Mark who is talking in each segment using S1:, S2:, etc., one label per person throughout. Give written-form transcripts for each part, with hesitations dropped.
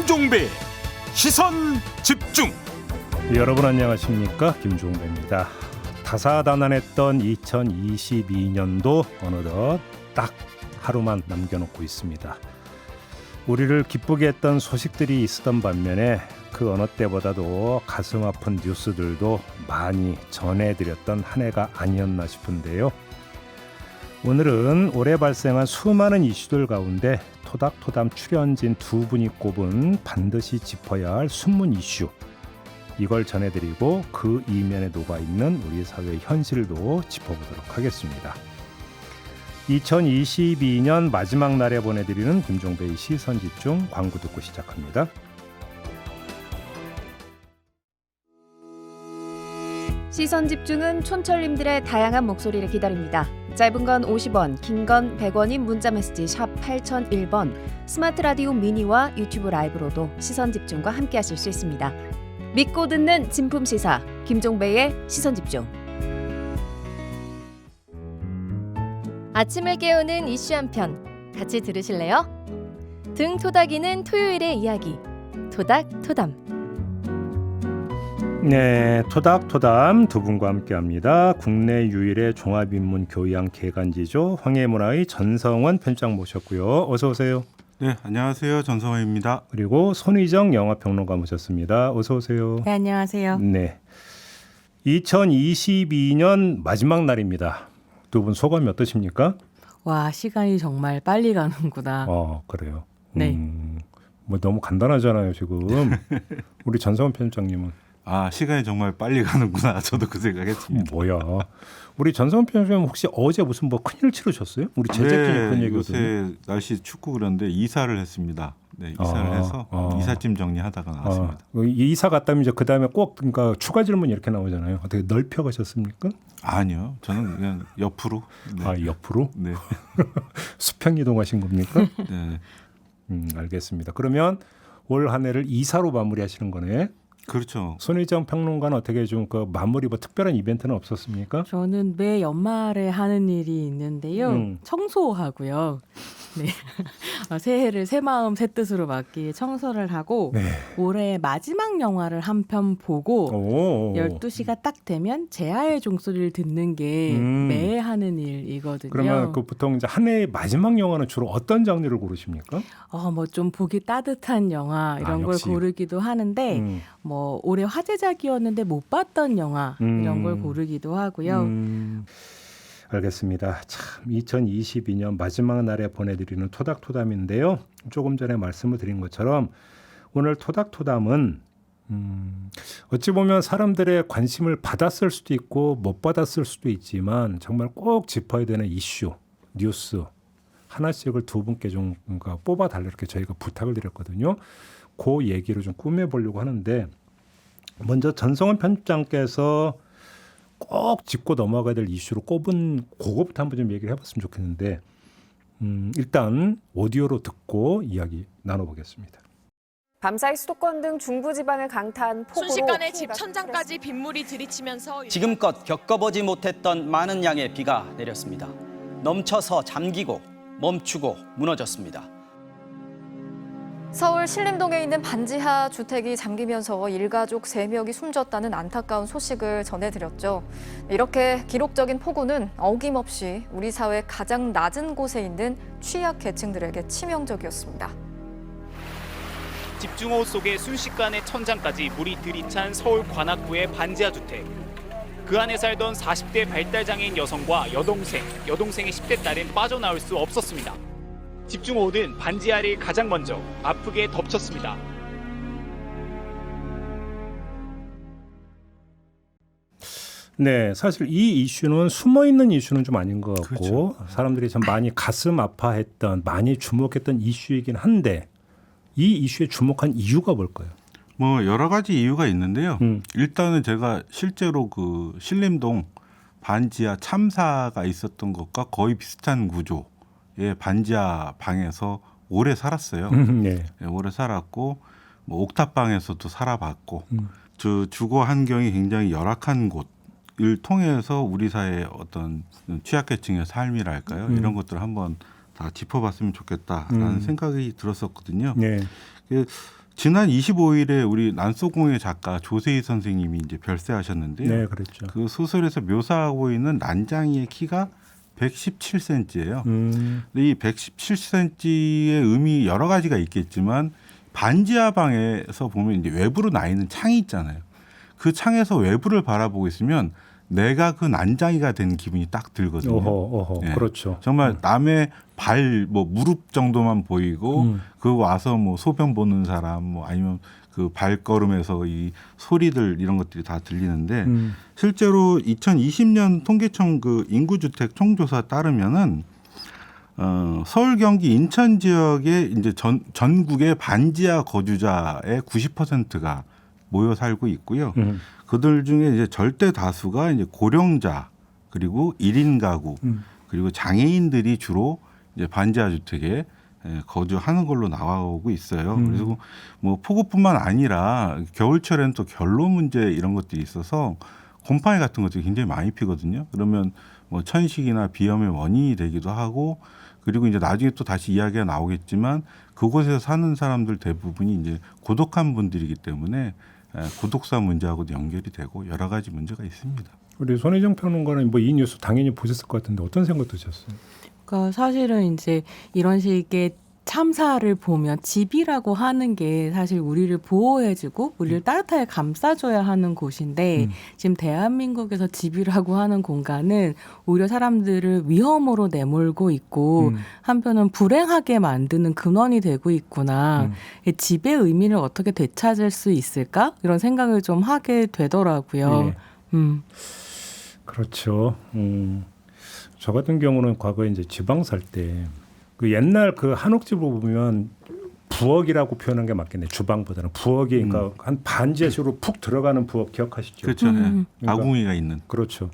S1: 김종배 시선 집중.
S2: 여러분 안녕하십니까, 김종배입니다. 다사다난했던 2022년도 어느덧 딱 하루만 남겨놓고 있습니다. 우리를 기쁘게 했던 소식들이 있었던 반면에 그 어느 때보다도 가슴 아픈 뉴스들도 많이 전해드렸던 한 해가 아니었나 싶은데요. 오늘은 올해 발생한 수많은 이슈들 가운데 토닥토담 출연진 두 분이 꼽은 반드시 짚어야 할 숨은 이슈, 이걸 전해드리고 그 이면에 녹아있는 우리 사회의 현실도 짚어보도록 하겠습니다. 2022년 마지막 날에 보내드리는 김종배의 시선집중, 광고 듣고 시작합니다.
S3: 시선집중은 촌철님들의 다양한 목소리를 기다립니다. 짧은 건 50원, 긴 건 100원인 문자메시지 샵 8001번, 스마트 라디오 미니와 유튜브 라이브로도 시선집중과 함께하실 수 있습니다. 믿고 듣는 진품시사 김종배의 시선집중.
S4: 아침을 깨우는 이슈 한 편 같이 들으실래요? 등 토닥이는 토요일의 이야기, 토닥토담.
S2: 네, 토닥토담 두 분과 함께합니다. 국내 유일의 종합인문 교양 개간지죠. 황해문화의 전성원 편집장 모셨고요. 어서 오세요.
S5: 네, 안녕하세요. 전성원입니다.
S2: 그리고 손의정 영화평론가 모셨습니다. 어서 오세요.
S6: 네, 안녕하세요.
S2: 네, 2022년 마지막 날입니다. 두 분 소감이 어떠십니까?
S6: 와, 시간이 정말 빨리 가는구나.
S2: 그래요.
S6: 네.
S2: 뭐 너무 간단하잖아요, 지금. 우리 전성원 편집장님은.
S5: 시간이 정말 빨리 가는구나. 저도 그 생각했습니다.
S2: 뭐야? 우리 전성원 편집장님 혹시 어제 무슨 뭐 큰일 치르셨어요? 우리 제작진이 그런 얘기거든요.
S5: 요새 날씨 춥고 그런데 이사를 했습니다. 네, 이사를 해서 이삿짐 정리하다가 나왔습니다.
S2: 이사 갔다면 이제 그 다음에 꼭 그러니까 추가 질문 이렇게 나오잖아요. 어떻게 넓혀 가셨습니까?
S5: 아니요, 저는 그냥 옆으로. 네.
S2: 옆으로?
S5: 네.
S2: 수평 이동하신 겁니까?
S5: 네.
S2: 알겠습니다. 그러면 올 한 해를 이사로 마무리하시는 거네.
S5: 그렇죠.
S2: 손의정 평론가는 어떻게 좀 그 마무리 뭐 특별한 이벤트는 없었습니까?
S6: 저는 매 연말에 하는 일이 있는데요. 청소하고요. 네. 새해를 새 마음 새 뜻으로 맞기에 청소를 하고
S2: 네.
S6: 올해 마지막 영화를 한 편 보고
S2: 오.
S6: 12시가 딱 되면 제아의 종소리를 듣는 게 매해 하는 일이거든요.
S2: 그러면 그 보통 이제 한 해의 마지막 영화는 주로 어떤 장르를 고르십니까?
S6: 뭐 좀 보기 따뜻한 영화 이런 걸
S2: 역시.
S6: 고르기도 하는데 뭐 올해 화제작이었는데 못 봤던 영화 이런 걸 고르기도 하고요.
S2: 알겠습니다. 참 2022년 마지막 날에 보내드리는 토닥토담인데요. 조금 전에 말씀을 드린 것처럼 오늘 토닥토담은 어찌 보면 사람들의 관심을 받았을 수도 있고 못 받았을 수도 있지만 정말 꼭 짚어야 되는 이슈, 뉴스 하나씩을 두 분께 좀 뽑아달라 이렇게 저희가 부탁을 드렸거든요. 그 얘기를 좀 꾸며보려고 하는데 먼저 전성원 편집장께서 꼭 짚고 넘어가야 될 이슈로 꼽은 그거부터 한번 좀 얘기를 해봤으면 좋겠는데 일단 오디오로 듣고 이야기 나눠보겠습니다.
S3: 밤사이 수도권 등 중부지방을 강타한 폭우로
S7: 순식간에 집 천장까지 빗물이 들이치면서
S8: 지금껏 겪어보지 못했던 많은 양의 비가 내렸습니다. 넘쳐서 잠기고 멈추고 무너졌습니다.
S9: 서울 신림동에 있는 반지하 주택이 잠기면서 일가족 3명이 숨졌다는 안타까운 소식을 전해드렸죠. 이렇게 기록적인 폭우는 어김없이 우리 사회 가장 낮은 곳에 있는 취약계층들에게 치명적이었습니다.
S10: 집중호우 속에 순식간에 천장까지 물이 들이찬 서울 관악구의 반지하 주택. 그 안에 살던 40대 발달장애인 여성과 여동생의 10대 딸은 빠져나올 수 없었습니다. 집중호우는 반지하를 가장 먼저 아프게 덮쳤습니다.
S2: 네, 사실 이 이슈는 숨어있는 이슈는 좀 아닌 것 같고
S5: 그렇죠.
S2: 사람들이 참 많이 가슴 아파했던 많이 주목했던 이슈이긴 한데 이 이슈에 주목한 이유가 뭘까요?
S5: 뭐 여러 가지 이유가 있는데요. 일단은 제가 실제로 그 신림동 반지하 참사가 있었던 것과 거의 비슷한 구조의 반지하 방에서 오래 살았어요.
S2: 네.
S5: 네, 오래 살았고 뭐 옥탑방에서도 살아봤고 저 주거 환경이 굉장히 열악한 곳을 통해서 우리 사회의 어떤 취약계층의 삶이랄까요? 이런 것들을 한번 다 짚어봤으면 좋겠다라는 생각이 들었었거든요.
S2: 네.
S5: 지난 25일에 우리 난소공예 작가 조세희 선생님이 이제 별세하셨는데요.
S2: 네, 그랬죠.
S5: 그 소설에서 묘사하고 있는 난장이의 키가 117cm예요. 근데 이 117cm의 의미 여러 가지가 있겠지만 반지하 방에서 보면 이제 외부로 나 있는 창이 있잖아요. 그 창에서 외부를 바라보고 있으면 내가 그 난장이가 된 기분이 딱 들거든요.
S2: 어허,
S5: 예.
S2: 그렇죠.
S5: 정말 남의 발, 뭐 무릎 정도만 보이고 그 와서 뭐 소변 보는 사람, 뭐 아니면 그 발걸음에서 이 소리들 이런 것들이 다 들리는데 실제로 2020년 통계청 그 인구주택 총조사 따르면은 서울, 경기, 인천 지역에 이제 전국의 반지하 거주자의 90%가 모여 살고 있고요. 그들 중에 이제 절대 다수가 이제 고령자 그리고 1인 가구 그리고 장애인들이 주로 이제 반지하 주택에 거주하는 걸로 나오고 있어요. 그래서 뭐 폭우뿐만 아니라 겨울철에는 또 결로 문제 이런 것들이 있어서 곰팡이 같은 것들이 굉장히 많이 피거든요. 그러면 뭐 천식이나 비염의 원인이 되기도 하고 그리고 이제 나중에 또 다시 이야기가 나오겠지만 그곳에서 사는 사람들 대부분이 이제 고독한 분들이기 때문에 고독사 문제하고도 연결이 되고 여러 가지 문제가 있습니다.
S2: 우리 손혜정 평론가는 뭐 이 뉴스 당연히 보셨을 것 같은데 어떤 생각 드셨어요?
S6: 그러니까 사실은 이제 이런 식의 참사를 보면 집이라고 하는 게 사실 우리를 보호해주고 우리를 따뜻하게 감싸줘야 하는 곳인데 지금 대한민국에서 집이라고 하는 공간은 오히려 사람들을 위험으로 내몰고 있고 한편은 불행하게 만드는 근원이 되고 있구나. 집의 의미를 어떻게 되찾을 수 있을까? 이런 생각을 좀 하게 되더라고요.
S2: 그렇죠. 저 같은 경우는 과거에 이제 지방 살 때 그 옛날 그 한옥집을 보면 부엌이라고 표현한 게 맞겠네. 주방보다는 부엌이 그러니까 한 반지하식으로 푹 들어가는 부엌 기억하시죠?
S5: 그렇죠.
S2: 그러니까,
S5: 아궁이가 있는.
S2: 그렇죠.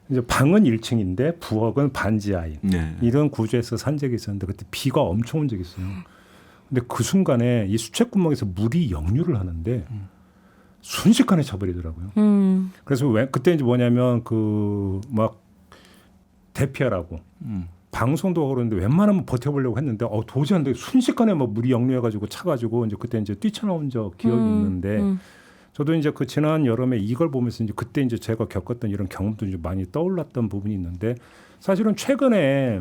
S2: 이제 방은 1층인데 부엌은 반지하인
S5: 네.
S2: 이런 구조에서 산 적이 있었는데 그때 비가 엄청 온 적이 있어요. 근데 그 순간에 이 수채구멍에서 물이 역류를 하는데 순식간에 져버리더라고요. 그래서 그때 이제 뭐냐면 그 막 대피하라고 방송도 하고 그러는데 웬만하면 버텨보려고 했는데 도저히 안 돼. 순식간에 막 물이 역류해가지고 차가지고 이제 그때 이제 뛰쳐나온 적 기억이 있는데 저도 이제 그 지난 여름에 이걸 보면서 이제 그때 이제 제가 겪었던 이런 경험도 이제 많이 떠올랐던 부분이 있는데 사실은 최근에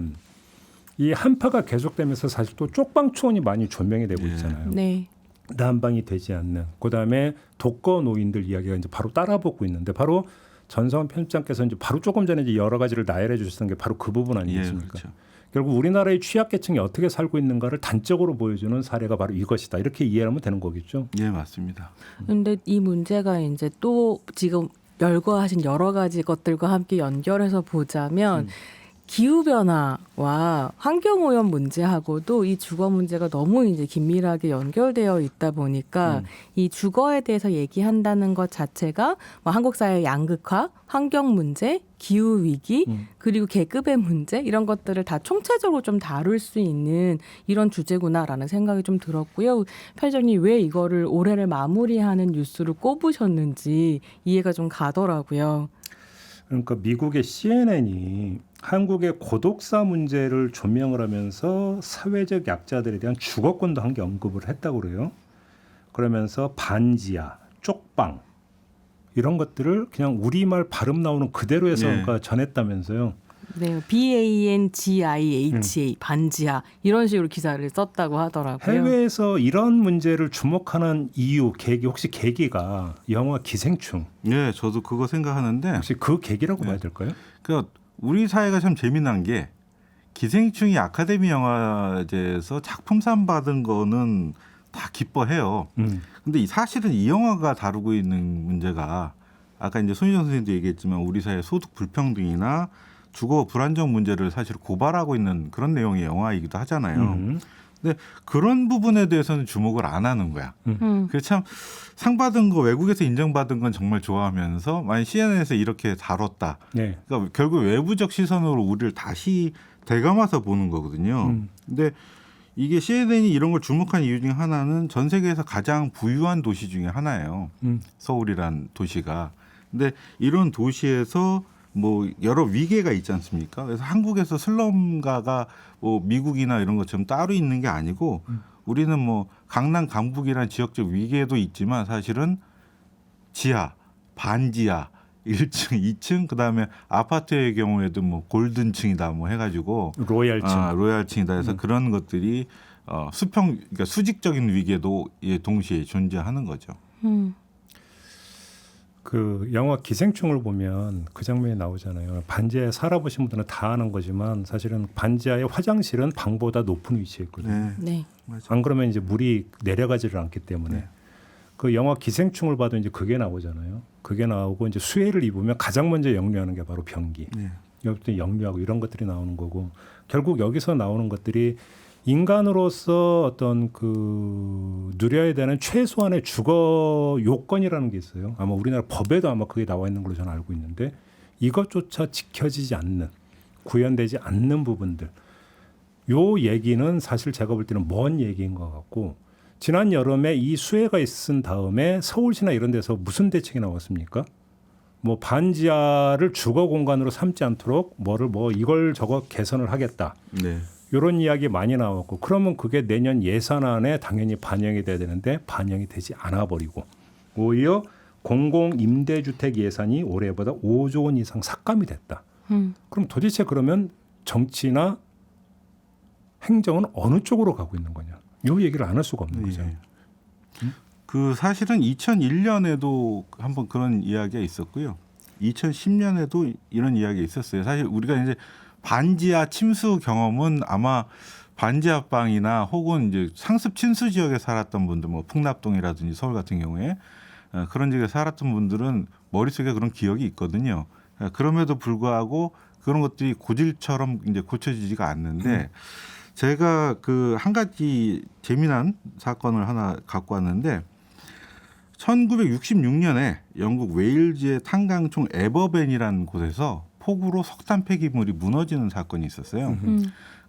S2: 이 한파가 계속되면서 사실 또 쪽방촌이 많이 조명이 되고 있잖아요.
S6: 네.
S2: 난방이 되지 않는 그다음에 독거 노인들 이야기가 이제 바로 따라붙고 있는데 바로 전성환 편집장께서 이제 바로 조금 전에 이제 여러 가지를 나열해 주셨던 게 바로 그 부분 아니겠습니까?
S5: 그렇죠.
S2: 결국 우리나라의 취약계층이 어떻게 살고 있는가를 단적으로 보여주는 사례가 바로 이것이다. 이렇게 이해하면 되는 거겠죠.
S5: 예, 맞습니다.
S6: 근데 이 문제가 이제 또 지금 열거하신 여러 가지 것들과 함께 연결해서 보자면 기후변화와 환경오염 문제하고도 이 주거 문제가 너무 이제 긴밀하게 연결되어 있다 보니까 이 주거에 대해서 얘기한다는 것 자체가 뭐 한국 사회의 양극화, 환경 문제, 기후 위기, 그리고 계급의 문제 이런 것들을 다 총체적으로 좀 다룰 수 있는 이런 주제구나라는 생각이 좀 들었고요. 편집장님 왜 이거를 올해를 마무리하는 뉴스를 꼽으셨는지 이해가 좀 가더라고요.
S2: 그러니까 미국의 CNN이 한국의 고독사 문제를 조명을 하면서 사회적 약자들에 대한 주거권도 한 개 언급을 했다고 그래요. 그러면서 반지하, 쪽방 이런 것들을 그냥 우리말 발음 나오는 그대로 해서 그러니까 전했다면서요.
S6: 네, BANGIHA 반지하 이런 식으로 기사를 썼다고 하더라고요.
S2: 해외에서 이런 문제를 주목하는 이유, 계기 혹시 계기가 영화 기생충.
S5: 네, 저도 그거 생각하는데
S2: 혹시 그 계기라고 봐야 될까요?
S5: 그러니까 우리 사회가 참 재미난 게 기생충이 아카데미 영화제에서 작품상 받은 거는 다 기뻐해요. 근데 사실은 이 영화가 다루고 있는 문제가 아까 이제 손희정 선생님도 얘기했지만 우리 사회 소득 불평등이나 주거 불안정 문제를 사실 고발하고 있는 그런 내용의 영화이기도 하잖아요. 근데 그런 부분에 대해서는 주목을 안 하는 거야. 그래서 참 상 받은 거 외국에서 인정받은 건 정말 좋아하면서 만약 CNN에서 이렇게 다뤘다.
S2: 네.
S5: 그러니까 결국 외부적 시선으로 우리를 다시 대감아서 보는 거거든요. 근데 이게 CNN이 이런 걸 주목한 이유 중에 하나는 전 세계에서 가장 부유한 도시 중에 하나예요. 서울이란 도시가. 근데 이런 도시에서 뭐 여러 위계가 있지 않습니까? 그래서 한국에서 슬럼가가 뭐 미국이나 이런 것처럼 따로 있는 게 아니고 우리는 뭐 강남 강북이라는 지역적 위계도 있지만 사실은 지하, 반지하, 1층, 2층, 그다음에 아파트의 경우에도 뭐 골든층이다 뭐 해가지고
S2: 로얄층,
S5: 로얄층이다 해서 그런 것들이 그러니까 수직적인 위계도 동시에 존재하는 거죠.
S2: 그 영화 기생충을 보면 그 장면이 나오잖아요. 반지하에 살아보신 분들은 다 아는 거지만 사실은 반지하의 화장실은 방보다 높은 위치에 있거든요.
S6: 네.
S2: 안 그러면 이제 물이 내려가지를 않기 때문에
S5: 네.
S2: 그 영화 기생충을 봐도 이제 그게 나오잖아요. 그게 나오고 이제 수해를 입으면 가장 먼저 역류하는 게 바로 변기.
S5: 네.
S2: 여기부터 역류하고 이런 것들이 나오는 거고 결국 여기서 나오는 것들이 인간으로서 어떤 그 누려야 되는 최소한의 주거 요건이라는 게 있어요. 아마 우리나라 법에도 아마 그게 나와 있는 걸로 저는 알고 있는데 이것조차 지켜지지 않는 구현되지 않는 부분들. 요 얘기는 사실 제가 볼 때는 먼 얘기인 것 같고 지난 여름에 이 수해가 있은 다음에 서울시나 이런 데서 무슨 대책이 나왔습니까? 뭐 반지하를 주거 공간으로 삼지 않도록 이걸 저거 개선을 하겠다.
S5: 네.
S2: 이런 이야기 많이 나왔고 그러면 그게 내년 예산안에 당연히 반영이 돼야 되는데 반영이 되지 않아 버리고 오히려 공공임대주택 예산이 올해보다 5조 원 이상 삭감이 됐다. 그럼 도대체 그러면 정치나 행정은 어느 쪽으로 가고 있는 거냐? 이 얘기를 안 할 수가 없는 거죠.
S5: 네. 그 사실은 2001년에도 한번 그런 이야기가 있었고요. 2010년에도 이런 이야기가 있었어요. 사실 우리가 이제 반지하 침수 경험은 아마 반지하방이나 혹은 이제 상습 침수 지역에 살았던 분들, 뭐 풍납동이라든지 서울 같은 경우에 그런 지역에 살았던 분들은 머릿속에 그런 기억이 있거든요. 그럼에도 불구하고 그런 것들이 고질처럼 이제 고쳐지지가 않는데 제가 그 한 가지 재미난 사건을 하나 갖고 왔는데 1966년에 영국 웨일즈의 탄광총 에버벤이라는 곳에서 폭우로 석탄 폐기물이 무너지는 사건이 있었어요.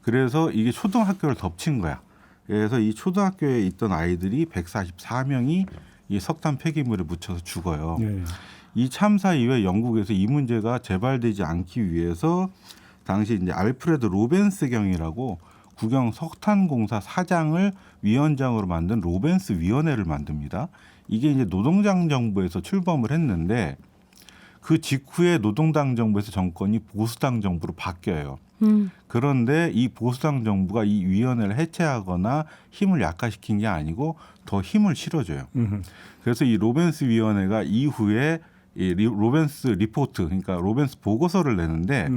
S5: 그래서 이게 초등학교를 덮친 거야. 그래서 이 초등학교에 있던 아이들이 144명이 이 석탄 폐기물에 묻혀서 죽어요.
S2: 네.
S5: 이 참사 이후에 영국에서 이 문제가 재발되지 않기 위해서 당시 이제 알프레드 로벤스 경이라고 국영 석탄공사 사장을 위원장으로 만든 로벤스 위원회를 만듭니다. 이게 이제 노동당 정부에서 출범을 했는데 그 직후에 노동당 정부에서 정권이 보수당 정부로 바뀌어요. 그런데 이 보수당 정부가 이 위원회를 해체하거나 힘을 약화시킨 게 아니고 더 힘을 실어줘요. 그래서 이 로벤스 위원회가 이후에 이 로벤스 리포트, 그러니까 로벤스 보고서를 내는데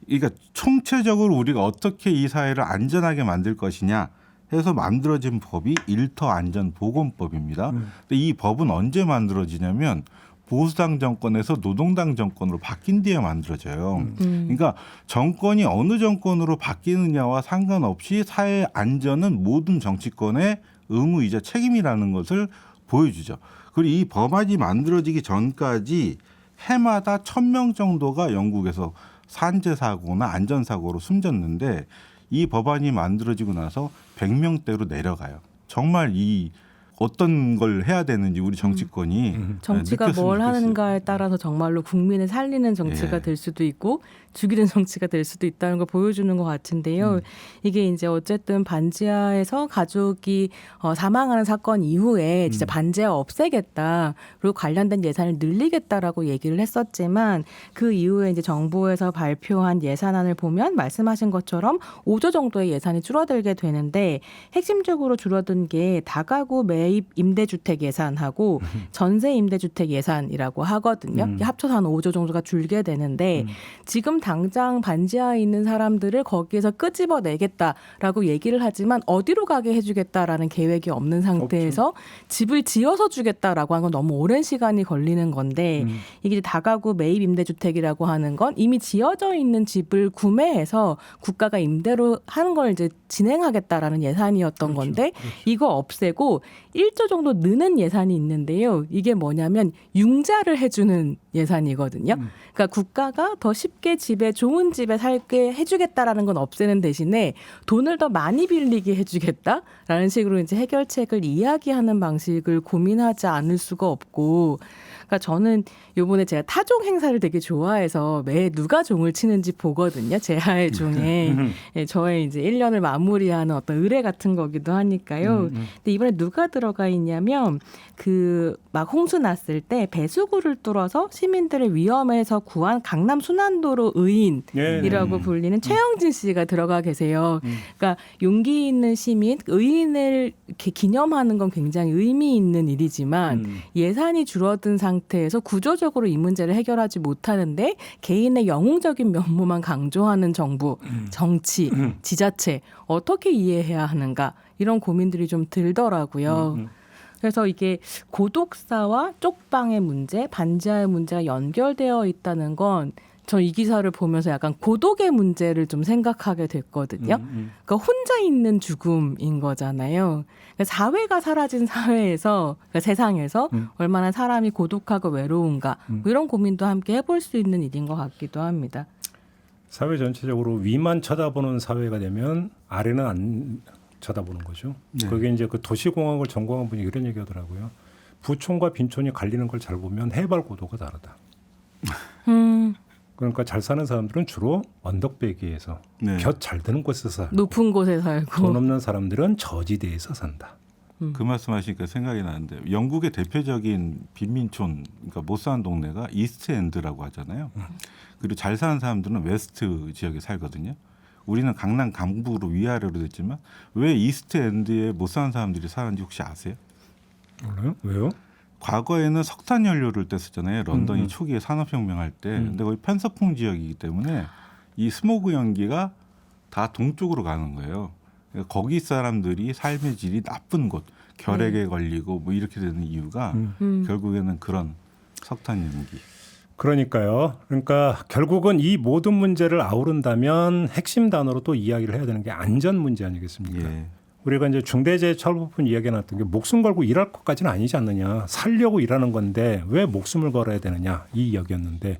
S5: 그러니까 총체적으로 우리가 어떻게 이 사회를 안전하게 만들 것이냐 해서 만들어진 법이 일터안전보건법입니다. 근데 이 법은 언제 만들어지냐면 보수당 정권에서 노동당 정권으로 바뀐 뒤에 만들어져요. 그러니까 정권이 어느 정권으로 바뀌느냐와 상관없이 사회 안전은 모든 정치권의 의무이자 책임이라는 것을 보여주죠. 그리고 이 법안이 만들어지기 전까지 해마다 1,000명 정도가 영국에서 산재 사고나 안전 사고로 숨졌는데 이 법안이 만들어지고 나서 100명대로 내려가요. 정말 이 어떤 걸 해야 되는지 우리 정치권이
S6: 정치가
S5: 느꼈으면
S6: 뭘
S5: 좋겠어요.
S6: 하는가에 따라서 정말로 국민을 살리는 정치가
S5: 예.
S6: 될 수도 있고 죽이는 정치가 될 수도 있다는 걸 보여주는 것 같은데요. 이게 이제 어쨌든 반지하에서 가족이 사망하는 사건 이후에 진짜 반지하 없애겠다 그리고 관련된 예산을 늘리겠다라고 얘기를 했었지만 그 이후에 이제 정부에서 발표한 예산안을 보면 말씀하신 것처럼 5조 정도의 예산이 줄어들게 되는데 핵심적으로 줄어든 게 다가구 매입 임대주택 예산하고 전세 임대주택 예산이라고 하거든요. 이게 합쳐서 한 5조 정도가 줄게 되는데 지금 당장 반지하에 있는 사람들을 거기에서 끄집어내겠다라고 얘기를 하지만 어디로 가게 해주겠다라는 계획이 없는 상태에서 없죠. 집을 지어서 주겠다라고 하는 건 너무 오랜 시간이 걸리는 건데 이게 이제 다가구 매입 임대주택이라고 하는 건 이미 지어져 있는 집을 구매해서 국가가 임대로 하는 걸 이제 진행하겠다라는 예산이었던 건데 이거 없애고 1조 정도 느는 예산이 있는데요. 이게 뭐냐면 융자를 해주는 예산이거든요. 그러니까 국가가 더 쉽게 좋은 집에 살게 해주겠다라는 건 없애는 대신에 돈을 더 많이 빌리게 해주겠다라는 식으로 이제 해결책을 이야기하는 방식을 고민하지 않을 수가 없고, 그러니까 저는 요번에 제가 타종 행사를 되게 좋아해서 매 누가 종을 치는지 보거든요. 제하의 종에. 예, 저의 이제 1년을 마무리하는 어떤 의례 같은 거기도 하니까요. 근데 이번에 누가 들어가 있냐면 막 홍수 났을 때 배수구를 뚫어서 시민들의 위험에서 구한 강남 순환도로 의인이라고 불리는 최영진 씨가 들어가 계세요. 그러니까 용기 있는 시민, 의인을 이렇게 기념하는 건 굉장히 의미 있는 일이지만 예산이 줄어든 상태에서 구조적으로 이 문제를 해결하지 못하는데 개인의 영웅적인 면모만 강조하는 정부, 정치, 지자체 어떻게 이해해야 하는가 이런 고민들이 좀 들더라고요. 그래서 이게 고독사와 쪽방의 문제, 반지하의 문제가 연결되어 있다는 건 전 이 기사를 보면서 약간 고독의 문제를 좀 생각하게 됐거든요. 그러니까 혼자 있는 죽음인 거잖아요. 그러니까 사회가 사라진 사회에서, 그러니까 세상에서 얼마나 사람이 고독하고 외로운가 뭐 이런 고민도 함께 해볼 수 있는 일인 것 같기도 합니다.
S2: 사회 전체적으로 위만 쳐다보는 사회가 되면 아래는 안 쳐다보는 거죠.
S5: 네.
S2: 그게 이제 그 도시공학을 전공한 분이 이런 얘기하더라고요. 부촌과 빈촌이 갈리는 걸 잘 보면 해발 고도가 다르다. 그러니까 잘 사는 사람들은 주로 언덕배기에서
S5: 네.
S2: 곁 잘 드는 곳에서 살고,
S6: 높은 곳에 살고
S2: 돈 없는 사람들은 저지대에서 산다.
S5: 그 말씀하시니까 생각이 나는데 영국의 대표적인 빈민촌, 그러니까 못 사는 동네가 이스트엔드라고 하잖아요. 그리고 잘 사는 사람들은 웨스트 지역에 살거든요. 우리는 강남 강북으로 위아래로 됐지만 왜 이스트엔드에 못 사는 사람들이 사는지 혹시 아세요?
S2: 몰라요? 왜요?
S5: 과거에는 석탄 연료를 뗐었잖아요. 런던이 초기에 산업혁명할 때. 근데 거기 편서풍 지역이기 때문에 이 스모그 연기가 다 동쪽으로 가는 거예요. 그러니까 거기 사람들이 삶의 질이 나쁜 곳, 결핵에 걸리고 뭐 이렇게 되는 이유가 결국에는 그런 석탄 연기.
S2: 그러니까요. 그러니까 결국은 이 모든 문제를 아우른다면 핵심 단어로 또 이야기를 해야 되는 게 안전 문제 아니겠습니까?
S5: 예.
S2: 우리가 이제 중대재해처벌법 이야기 나왔던 게 목숨 걸고 일할 것까지는 아니지 않느냐. 살려고 일하는 건데 왜 목숨을 걸어야 되느냐. 이 이야기였는데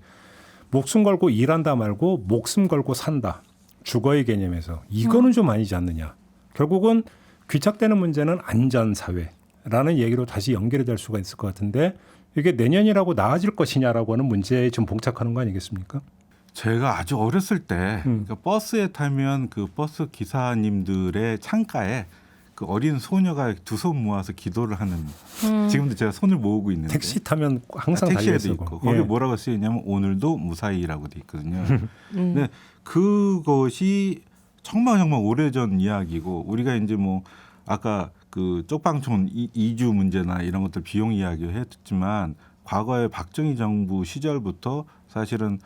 S2: 목숨 걸고 일한다 말고 목숨 걸고 산다. 주거의 개념에서. 이거는 좀 아니지 않느냐. 결국은 귀착되는 문제는 안전사회라는 얘기로 다시 연결이 될 수가 있을 것 같은데 이게 내년이라고 나아질 것이냐라고 하는 문제에 좀 봉착하는 거 아니겠습니까?
S5: 제가 아주 어렸을 때 그러니까 버스에 타면 그 버스 기사님들의 창가에 그 어린 소녀가 두 손 모아서 기도를 하는 지금도 제가 손을 모으고 있는데
S2: 택시 타면 항상
S5: 택시에도
S2: 달려있고.
S5: 있고 거기
S2: 예.
S5: 뭐라고 쓰여 있냐면 오늘도 무사히라고 돼 있거든요. 근데 그것이 정말 오래전 이야기고 우리가 이제 뭐 아까 그 쪽방촌 이주 문제나 이런 것들 비용 이야기 했지만 과거에 박정희 정부 시절부터 사실은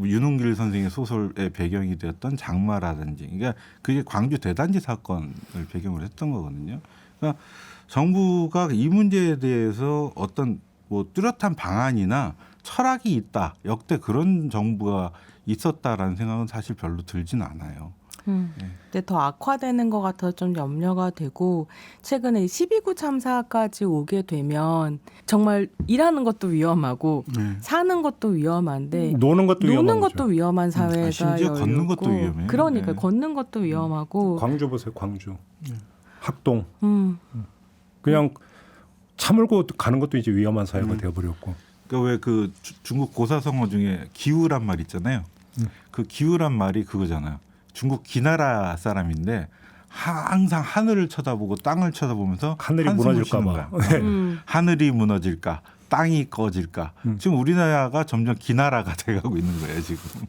S5: 윤은길 선생의 소설의 배경이 되었던 장마라든지, 그러니까 그게 광주 대단지 사건을 배경으로 했던 거거든요. 그러니까 정부가 이 문제에 대해서 어떤 뭐 뚜렷한 방안이나 철학이 있다, 역대 그런 정부가 있었다라는 생각은 사실 별로 들진 않아요.
S6: 근데 더 악화되는 것 같아서 좀 염려가 되고 최근에 12구 참사까지 오게 되면 정말 일하는 것도 위험하고 사는 것도 위험한데
S2: 노는 것도
S6: 위험한 사회가
S5: 심지어
S6: 열렸고
S5: 걷는 것도 위험해요.
S6: 그러니까 걷는 것도 위험하고
S2: 광주 보세요. 광주. 학동. 그냥 차물고 가는 것도 이제 위험한 사회가 되어버렸고.
S5: 그러니까 왜 그 중국 고사성어 중에 기우란 말 있잖아요. 그 기우란 말이 그거잖아요. 중국 기나라 사람인데 항상 하늘을 쳐다보고 땅을 쳐다보면서
S2: 하늘이 무너질까 봐.
S5: 하늘이 무너질까, 땅이 꺼질까. 지금 우리나라가 점점 기나라가 돼가고 있는 거예요 지금.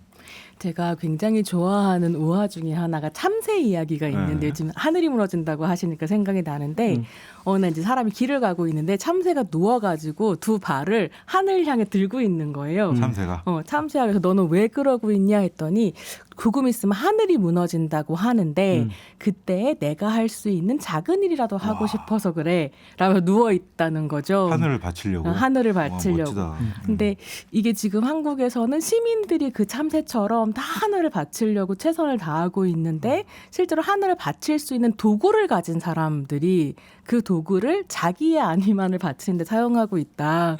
S6: 제가 굉장히 좋아하는 우화 중에 하나가 참새 이야기가 있는데 지금 하늘이 무너진다고 하시니까 생각이 나는데 어느 날 이제 사람이 길을 가고 있는데 참새가 누워가지고 두 발을 하늘 향해 들고 있는 거예요.
S5: 참새가?
S6: 참새가 그래서 너는 왜 그러고 있냐 했더니 조금 있으면 하늘이 무너진다고 하는데 그때 내가 할 수 있는 작은 일이라도 하고 싶어서 그래 라며 누워 있다는 거죠.
S5: 하늘을 바치려고.
S6: 하늘을 바치려고.
S5: 멋지다.
S6: 근데 이게 지금 한국에서는 시민들이 그 참새처럼 다 하늘을 바치려고 최선을 다하고 있는데 실제로 하늘을 바칠 수 있는 도구를 가진 사람들이 그 도구를 자기의 안위만을 바치는 데 사용하고 있다.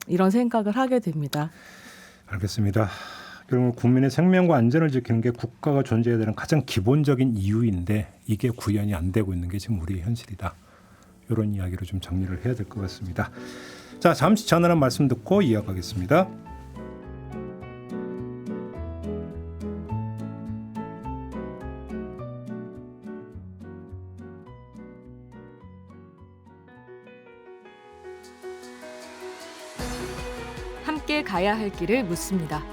S6: 이런 생각을 하게 됩니다.
S2: 알겠습니다. 결국 국민의 생명과 안전을 지키는 게 국가가 존재해야 되는 가장 기본적인 이유인데 이게 구현이 안 되고 있는 게 지금 우리의 현실이다. 이런 이야기로 좀 정리를 해야 될 것 같습니다. 자, 잠시 전하는 말씀 듣고 이어가겠습니다.
S4: 함께 가야 할 길을 묻습니다.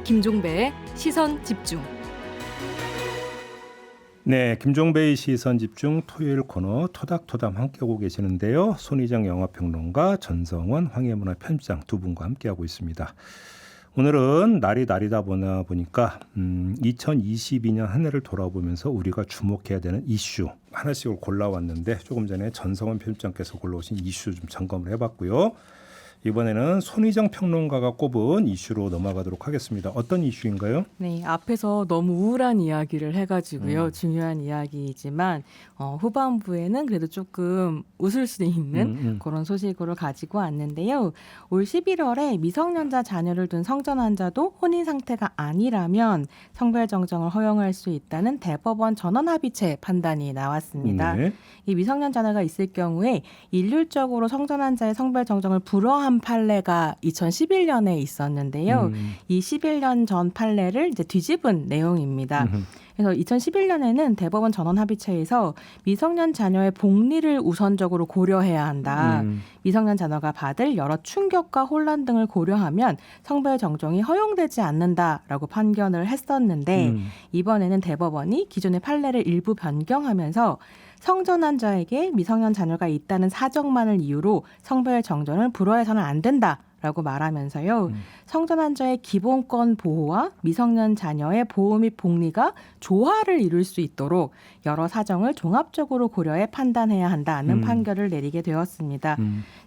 S4: 김종배의 시선 집중.
S2: 네, 김종배의 시선 집중 토요일 코너 토닥토담 함께하고 계시는데요. 손희정 영화평론가, 전성원 황해문화 편집장 두 분과 함께하고 있습니다. 오늘은 날이 날이다 보니까 2022년 한 해를 돌아보면서 우리가 주목해야 되는 이슈 하나씩을 골라왔는데 조금 전에 전성원 편집장께서 골라오신 이슈 좀 점검을 해봤고요. 이번에는 손희정 평론가가 꼽은 이슈로 넘어가도록 하겠습니다. 어떤 이슈인가요?
S6: 네, 앞에서 너무 우울한 이야기를 해가지고요. 중요한 이야기이지만 후반부에는 그래도 조금 웃을 수 있는 그런 소식으로 가지고 왔는데요. 올 11월에 미성년자 자녀를 둔 성전 환자도 혼인 상태가 아니라면 성별 정정을 허용할 수 있다는 대법원 전원합의체 판단이 나왔습니다.
S2: 네.
S6: 이 미성년 자녀가 있을 경우에 일률적으로 성전 환자의 성별 정정을 불허한 판례가 2011년에 있었는데요. 이 11년 전 판례를 이제 뒤집은 내용입니다. 그래서 2011년에는 대법원 전원합의체에서 미성년 자녀의 복리를 우선적으로 고려해야 한다. 미성년 자녀가 받을 여러 충격과 혼란 등을 고려하면 성별 정정이 허용되지 않는다라고 판결을 했었는데 이번에는 대법원이 기존의 판례를 일부 변경하면서 성전 환자에게 미성년 자녀가 있다는 사정만을 이유로 성별 정정을 불허해서는 안 된다라고 말하면서요. 성전 환자의 기본권 보호와 미성년 자녀의 보호 및 복리가 조화를 이룰 수 있도록 여러 사정을 종합적으로 고려해 판단해야 한다는 판결을 내리게 되었습니다.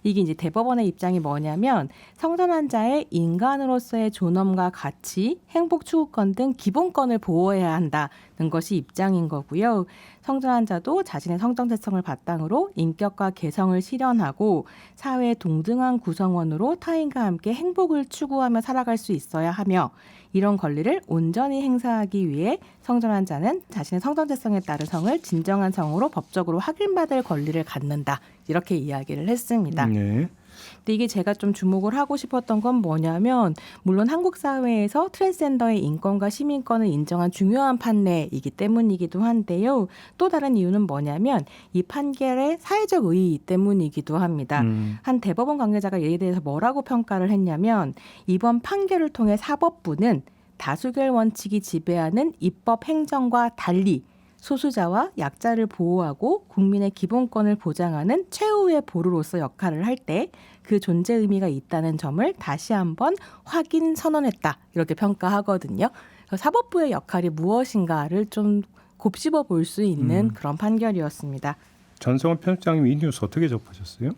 S6: 이게 이제 대법원의 입장이 뭐냐면 성전 환자의 인간으로서의 존엄과 가치, 행복 추구권 등 기본권을 보호해야 한다는 것이 입장인 거고요. 성전 환자도 자신의 성정체성을 바탕으로 인격과 개성을 실현하고 사회의 동등한 구성원으로 타인과 함께 행복을 추구하며 살아갈 수 있어야 하며 이런 권리를 온전히 행사하기 위해 성전 환자는 자신의 성정체성에 따른 성을 진정한 성으로 법적으로 확인받을 권리를 갖는다. 이렇게 이야기를 했습니다.
S2: 네.
S6: 근데 이게 제가 좀 주목을 하고 싶었던 건 뭐냐면 물론 한국 사회에서 트랜스젠더의 인권과 시민권을 인정한 중요한 판례이기 때문이기도 한데요. 또 다른 이유는 뭐냐면 이 판결의 사회적 의의 때문이기도 합니다. 한 대법원 관계자가 이에 대해서 뭐라고 평가를 했냐면 이번 판결을 통해 사법부는 다수결 원칙이 지배하는 입법 행정과 달리 소수자와 약자를 보호하고 국민의 기본권을 보장하는 최후의 보루로서 역할을 할 때 그 존재 의미가 있다는 점을 다시 한번 확인 선언했다. 이렇게 평가하거든요. 사법부의 역할이 무엇인가를 좀 곱씹어 볼 수 있는 그런 판결이었습니다.
S2: 전성원 편집장님 이 뉴스 어떻게 접하셨어요?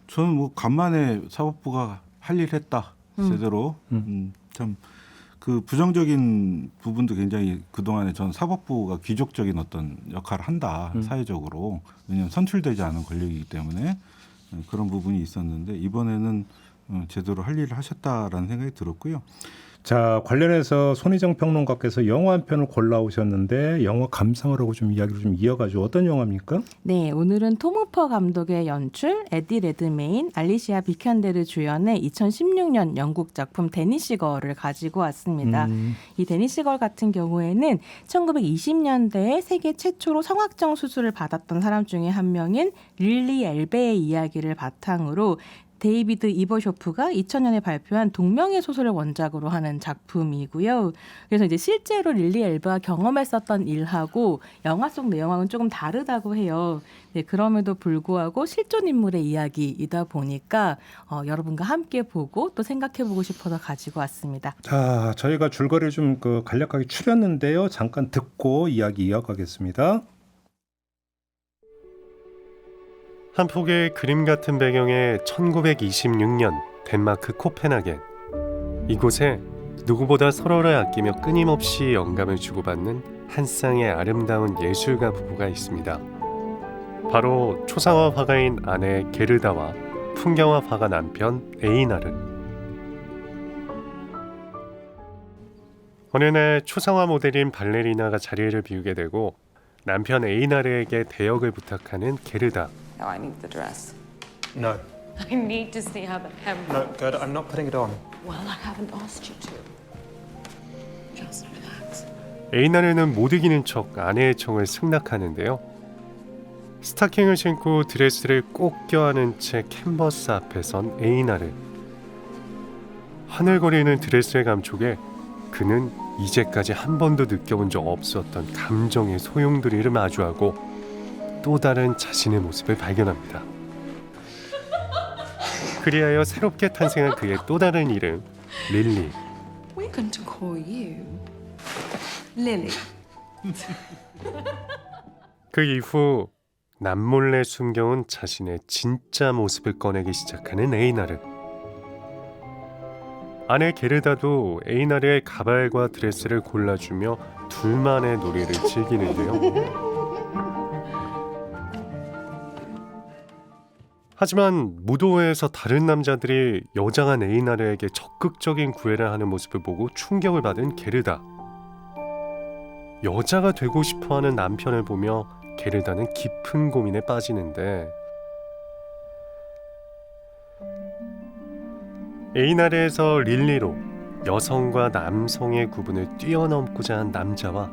S5: 저는 뭐 간만에 사법부가 할 일 했다. 제대로. 참 그 부정적인 부분도 굉장히 그동안에 전 사법부가 귀족적인 어떤 역할을 한다. 사회적으로. 왜냐하면 선출되지 않은 권력이기 때문에 그런 부분이 있었는데 이번에는 제대로 할 일을 하셨다라는 생각이 들었고요.
S2: 자, 관련해서 손희정 평론가께서 영화 한 편을 골라오셨는데 영화 감상을 하고 좀 이야기를 좀 이어가죠. 어떤 영화입니까?
S6: 네, 오늘은 톰 후퍼 감독의 연출, 에디 레드메인, 알리시아 비칸데르 주연의 2016년 영국 작품 데니시걸을 가지고 왔습니다. 이 데니시걸 같은 경우에는 1920년대에 세계 최초로 성악정 수술을 받았던 사람 중에 한 명인 릴리 엘베의 이야기를 바탕으로 데이비드 이버쇼프가 2000년에 발표한 동명의 소설을 원작으로 하는 작품이고요. 그래서 이제 실제로 릴리 엘베가 경험했었던 일하고 영화 속 내용하고는 조금 다르다고 해요. 네, 그럼에도 불구하고 실존 인물의 이야기이다 보니까 여러분과 함께 보고 또 생각해보고 싶어서 가지고 왔습니다.
S2: 자, 저희가 줄거리를 좀 간략하게 추렸는데요. 잠깐 듣고 이야기 이어가겠습니다.
S11: 한 폭의 그림 같은 배경의 1926년 덴마크 코펜하겐. 이곳에 누구보다 서로를 아끼며 끊임없이 영감을 주고받는 한 쌍의 아름다운 예술가 부부가 있습니다. 바로 초상화 화가인 아내 게르다와 풍경화 화가 남편 에이나르. 어느 날 초상화 모델인 발레리나가 자리를 비우게 되고 남편 에이나르에게 대역을 부탁하는 게르다.
S12: No, I need the dress.
S13: No.
S12: I need to see how the hem.
S13: No, Gerda, I'm not putting it on.
S12: Well, I haven't asked you to. Just relax.
S11: 에이나르는 못 이기는 척 아내의 청을 승낙하는데요. 스타킹을 신고 드레스를 꼭 껴안은 채 캔버스 앞에 선 에이나르. 하늘거리는 드레스의 감촉에 그는 이제까지 한 번도 느껴본 적 없었던 감정의 소용돌이를 마주하고 또 다른 자신의 모습을 발견합니다. 그리하여 새롭게 탄생한 그의 또 다른 이름, 릴리.
S12: We're going to call you Lily.
S11: 그 이후 남몰래 숨겨온 자신의 진짜 모습을 꺼내기 시작하는 에이나르. 아내 게르다도 에이나르의 가발과 드레스를 골라주며 둘만의 놀이를 즐기는데요. 하지만 무도회에서 다른 남자들이 여장한 에이나르에게 적극적인 구애를 하는 모습을 보고 충격을 받은 게르다. 여자가 되고 싶어하는 남편을 보며 게르다는 깊은 고민에 빠지는데 에이나르에서 릴리로 여성과 남성의 구분을 뛰어넘고자 한 남자와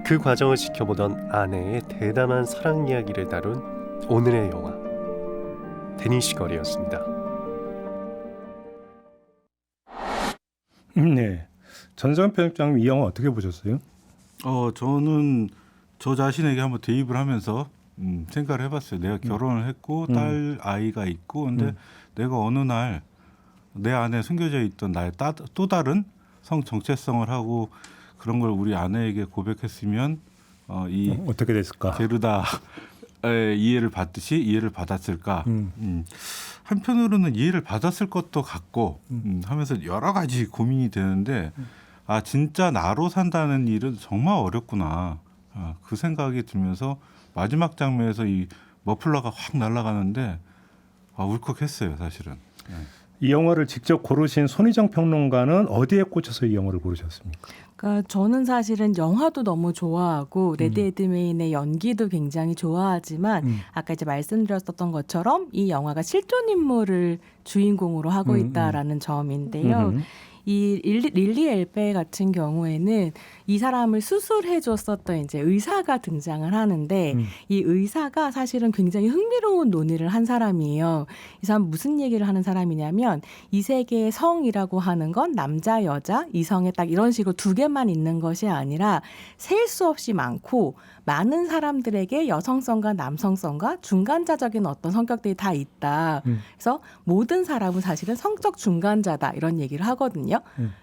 S11: 그 과정을 지켜보던 아내의 대담한 사랑 이야기를 다룬 오늘의 영화 데니시걸이었습니다.
S2: 네, 전세관 편집장님 이 영화 어떻게 보셨어요?
S5: 저는 저 자신에게 한번 대입을 하면서 생각을 해봤어요. 내가 결혼을 했고 딸 아이가 있고 근데 내가 어느 날 내 안에 숨겨져 있던 나의 또 다른 성 정체성을 하고 그런 걸 우리 아내에게 고백했으면
S2: 어떻게 됐을까?
S5: 게르다의 이해를 받듯이 이해를 받았을까? 한편으로는 이해를 받았을 것도 같고 하면서 여러 가지 고민이 되는데 아 진짜 나로 산다는 일은 정말 어렵구나. 그 생각이 들면서 마지막 장면에서 이 머플러가 확 날아가는데 울컥했어요, 사실은. 네.
S2: 이 영화를 직접 고르신 손희정 평론가는 어디에 꽂혀서 이 영화를 고르셨습니까?
S6: 그러니까 저는 사실은 영화도 너무 좋아하고 레드 에드메인의 연기도 굉장히 좋아하지만 아까 이제 말씀드렸었던 것처럼 이 영화가 실존 인물을 주인공으로 하고 있다라는 점인데요. 이 릴리 엘베 같은 경우에는 이 사람을 수술해 줬었던 이제 의사가 등장을 하는데 이 의사가 사실은 굉장히 흥미로운 논의를 한 사람이에요. 이 사람 무슨 얘기를 하는 사람이냐면 이 세계의 성이라고 하는 건 남자, 여자, 이성에 딱 이런 식으로 두 개만 있는 것이 아니라 셀 수 없이 많고 많은 사람들에게 여성성과 남성성과 중간자적인 어떤 성격들이 다 있다. 그래서 모든 사람은 사실은 성적 중간자다 이런 얘기를 하거든요.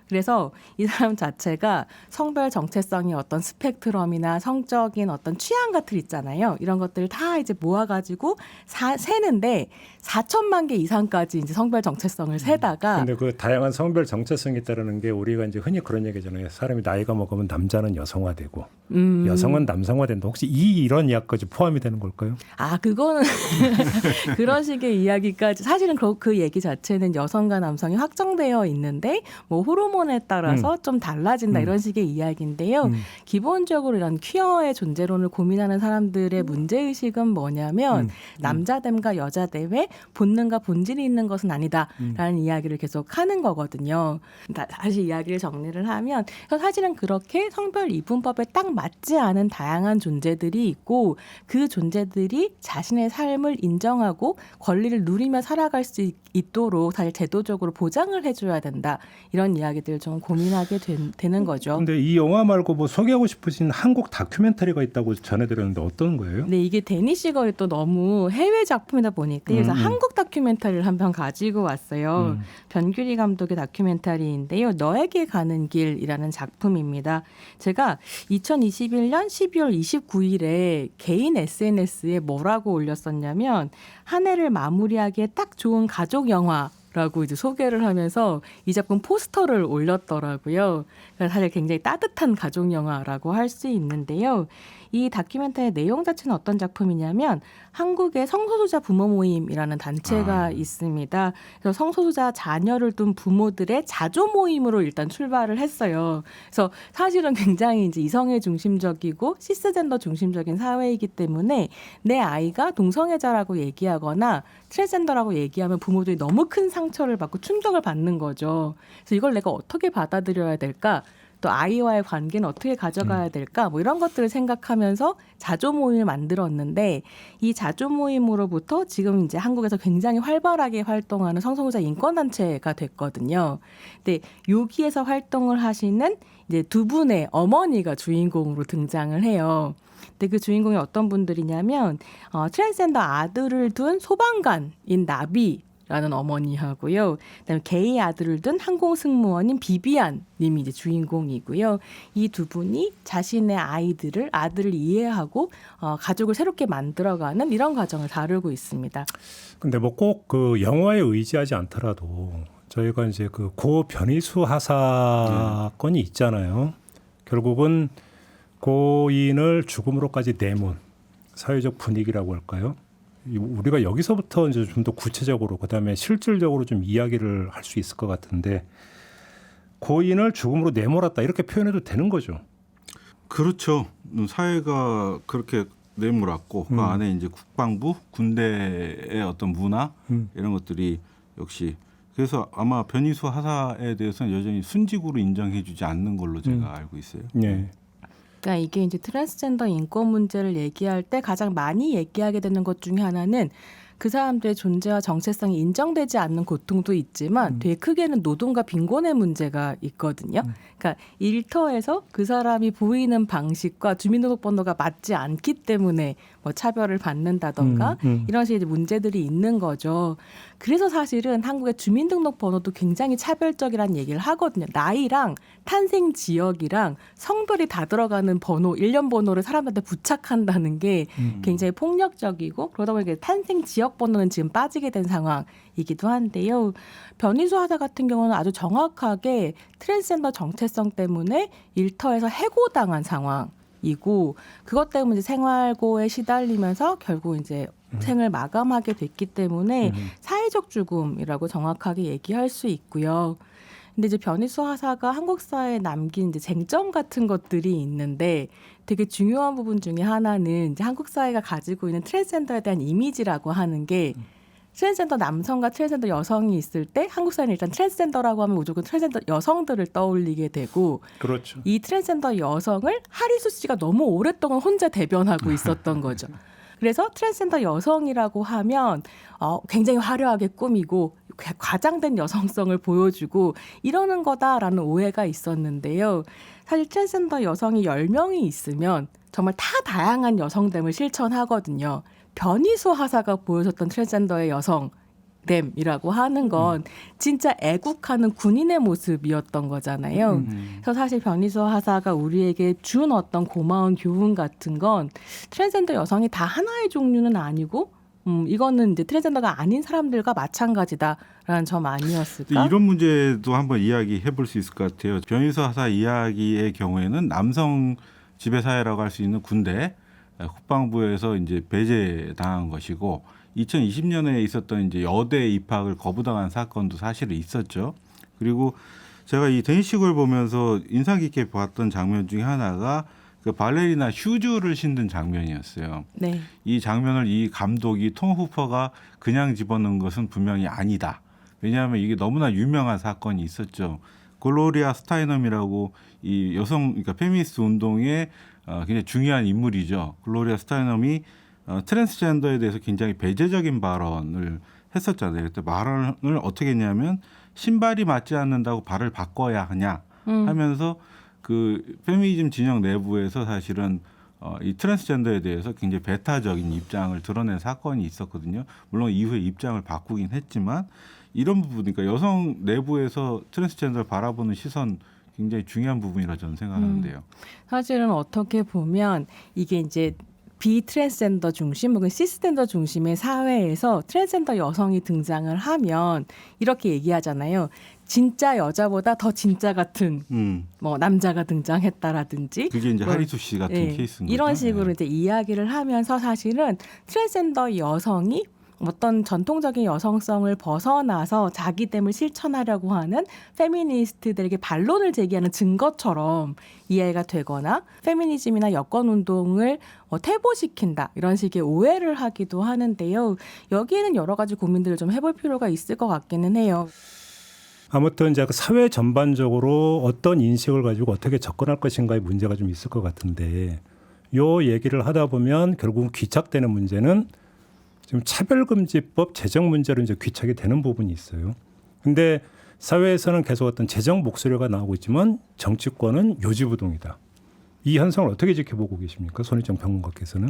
S6: 그래서 이 사람 자체가 성별 정체성이 어떤 스펙트럼이나 성적인 어떤 취향 같은 있잖아요. 이런 것들을 다 이제 모아가지고 세는데 4천만 개 이상까지 이제 성별 정체성을 세다가.
S2: 근데 그 다양한 성별 정체성이 있다는 게 우리가 이제 흔히 그런 얘기잖아요. 사람이 나이가 먹으면 남자는 여성화되고 여성은 남성화된다. 혹시 이런 이야기까지 포함이 되는 걸까요?
S6: 아, 그거는 그런 식의 이야기까지 사실은 그 얘기 자체는 여성과 남성이 확정되어 있는데 뭐 호르몬에 따라서 좀 달라진다 이런 식의 이야기인데요. 기본적으로 이런 퀴어의 존재론을 고민하는 사람들의 문제의식은 뭐냐면 남자됨과 여자됨에 본능과 본질이 있는 것은 아니다라는 이야기를 계속 하는 거거든요. 다시 이야기를 정리를 하면 사실은 그렇게 성별 이분법에 딱 맞지 않은 다양한 존재들이 있고 그 존재들이 자신의 삶을 인정하고 권리를 누리며 살아갈 수 있도록 사실 제도적으로 보장을 해줘야 된다. 이런 이야기들을 좀 고민하게 되는 거죠.
S2: 근데 이 영화 말고 뭐 소개하고 싶으신 한국 다큐멘터리가 있다고 전해드렸는데 어떤 거예요?
S6: 네, 이게 데니시걸이 또 너무 해외 작품이다 보니까 그래서 한국 다큐멘터리를 한 편 가지고 왔어요. 변규리 감독의 다큐멘터리인데요. 너에게 가는 길이라는 작품입니다. 제가 2021년 12월 29일에 개인 SNS에 뭐라고 올렸었냐면 한 해를 마무리하기에 딱 좋은 가족 영화 라고 이제 소개를 하면서 이 작품 포스터를 올렸더라고요. 그래서 사실 굉장히 따뜻한 가족 영화라고 할 수 있는데요. 이 다큐멘터리의 내용 자체는 어떤 작품이냐면 한국의 성소수자 부모 모임이라는 단체가 있습니다. 그래서 성소수자 자녀를 둔 부모들의 자조 모임으로 일단 출발을 했어요. 그래서 사실은 굉장히 이제 이성애 중심적이고 시스젠더 중심적인 사회이기 때문에 내 아이가 동성애자라고 얘기하거나 트랜스젠더라고 얘기하면 부모들이 너무 큰 상처를 받고 충격을 받는 거죠. 그래서 이걸 내가 어떻게 받아들여야 될까? 또 아이와의 관계는 어떻게 가져가야 될까? 뭐 이런 것들을 생각하면서 자조 모임을 만들었는데 이 자조 모임으로부터 지금 이제 한국에서 굉장히 활발하게 활동하는 성소수자 인권단체가 됐거든요. 근데 여기에서 활동을 하시는 이제 두 분의 어머니가 주인공으로 등장을 해요. 근데 그 주인공이 어떤 분들이냐면 트랜스젠더 아들을 둔 소방관인 나비라는 어머니하고요. 그다음에 게이 아들을 둔 항공승무원인 비비안 님이 이제 주인공이고요. 이 두 분이 자신의 아들을 이해하고 가족을 새롭게 만들어가는 이런 과정을 다루고 있습니다.
S2: 근데 뭐 꼭 그 영화에 의지하지 않더라도 저희가 이제 그 고 변희수 하사 건이 있잖아요. 결국은 고인을 죽음으로까지 내몬 사회적 분위기라고 할까요? 우리가 여기서부터 이제 좀 더 구체적으로 그다음에 실질적으로 좀 이야기를 할 수 있을 것 같은데 고인을 죽음으로 내몰았다 이렇게 표현해도 되는 거죠?
S5: 그렇죠. 사회가 그렇게 내몰았고 그 안에 이제 국방부, 군대의 어떤 문화 이런 것들이 역시 그래서 아마 변희수 하사에 대해서는 여전히 순직으로 인정해주지 않는 걸로 제가 알고 있어요.
S2: 네.
S6: 그러니까 이게 이제 트랜스젠더 인권 문제를 얘기할 때 가장 많이 얘기하게 되는 것 중에 하나는 그 사람들의 존재와 정체성이 인정되지 않는 고통도 있지만 되게 크게는 노동과 빈곤의 문제가 있거든요. 그러니까 일터에서 그 사람이 보이는 방식과 주민등록번호가 맞지 않기 때문에 뭐 차별을 받는다던가 이런 식의 문제들이 있는 거죠. 그래서 사실은 한국의 주민등록번호도 굉장히 차별적이라는 얘기를 하거든요. 나이랑 탄생 지역이랑 성별이 다 들어가는 번호, 일련 번호를 사람한테 부착한다는 게 굉장히 폭력적이고 그러다 보니까 탄생 지역 번호는 지금 빠지게 된 상황이기도 한데요. 변희수 하사 같은 경우는 아주 정확하게 트랜스젠더 정체성 때문에 일터에서 해고당한 상황이고 그것 때문에 생활고에 시달리면서 결국 이제 생을 마감하게 됐기 때문에 사회적 죽음이라고 정확하게 얘기할 수 있고요. 근데 이제 변희수 하사가 한국 사회에 남긴 이제 쟁점 같은 것들이 있는데 되게 중요한 부분 중에 하나는 이제 한국 사회가 가지고 있는 트랜스젠더에 대한 이미지라고 하는 게 트랜스젠더 남성과 트랜스젠더 여성이 있을 때 한국 사회는 일단 트랜스젠더라고 하면 무조건 트랜스젠더 여성들을 떠올리게 되고
S2: 그렇죠.
S6: 이 트랜스젠더 여성을 하리수 씨가 너무 오랫동안 혼자 대변하고 있었던 거죠. 그래서 트랜스젠더 여성이라고 하면 굉장히 화려하게 꾸미고 과장된 여성성을 보여주고 이러는 거다라는 오해가 있었는데요. 사실 트랜스젠더 여성이 10명이 있으면 정말 다 다양한 여성됨을 실천하거든요. 변희수 하사가 보여줬던 트랜스젠더의 여성됨이라고 하는 건 진짜 애국하는 군인의 모습이었던 거잖아요. 그래서 사실 변희수 하사가 우리에게 준 어떤 고마운 교훈 같은 건 트랜스젠더 여성이 다 하나의 종류는 아니고 이거는 이제 트랜스젠더가 아닌 사람들과 마찬가지다라는 점 아니었을까?
S5: 이런 문제도 한번 이야기해 볼 수 있을 것 같아요. 변희수 하사 이야기의 경우에는 남성 지배사회라고 할 수 있는 군대, 국방부에서 이제 배제당한 것이고 2020년에 있었던 이제 여대 입학을 거부당한 사건도 사실은 있었죠. 그리고 제가 이 데니식을 보면서 인상 깊게 봤던 장면 중에 하나가 그 발레리나 슈즈를 신는 장면이었어요.
S6: 네.
S5: 이 장면을 이 감독이 톰 후퍼가 그냥 집어넣은 것은 분명히 아니다. 왜냐하면 이게 너무나 유명한 사건이 있었죠. 글로리아 스타이넘이라고 이 여성, 그러니까 페미니스트 운동의 굉장히 중요한 인물이죠. 글로리아 스타이넘이 트랜스젠더에 대해서 굉장히 배제적인 발언을 했었잖아요. 그때 발언을 어떻게 했냐면 신발이 맞지 않는다고 발을 바꿔야 하냐 하면서 그 페미니즘 진영 내부에서 사실은 이 트랜스젠더에 대해서 굉장히 배타적인 입장을 드러낸 사건이 있었거든요. 물론 이후에 입장을 바꾸긴 했지만 이런 부분, 그러니까 여성 내부에서 트랜스젠더를 바라보는 시선 굉장히 중요한 부분이라 저는 생각하는데요.
S6: 사실은 어떻게 보면 이게 이제 비트랜스젠더 중심 혹은 시스젠더 중심의 사회에서 트랜스젠더 여성이 등장을 하면 이렇게 얘기하잖아요. 진짜 여자보다 더 진짜 같은 뭐 남자가 등장했다라든지
S5: 그게 이제
S6: 뭐,
S5: 하리수 씨 같은
S6: 예,
S5: 케이스인
S6: 이런
S5: 거죠.
S6: 식으로 이제 이야기를 하면서 사실은 트랜스젠더 여성이 어떤 전통적인 여성성을 벗어나서 자기됨을 실천하려고 하는 페미니스트들에게 반론을 제기하는 증거처럼 이해가 되거나 페미니즘이나 여권운동을 퇴보시킨다 이런 식의 오해를 하기도 하는데요. 여기에는 여러 가지 고민들을 좀 해볼 필요가 있을 것 같기는 해요.
S2: 아무튼 이제 그 사회 전반적으로 어떤 인식을 가지고 어떻게 접근할 것인가의 문제가 좀 있을 것 같은데 요 얘기를 하다 보면 결국 귀착되는 문제는 지금 차별금지법 제정 문제로 이제 귀착이 되는 부분이 있어요. 근데 사회에서는 계속 어떤 제정 목소리가 나오고 있지만 정치권은 요지부동이다. 이 현상을 어떻게 지켜보고 계십니까? 손희정 평론가께서는.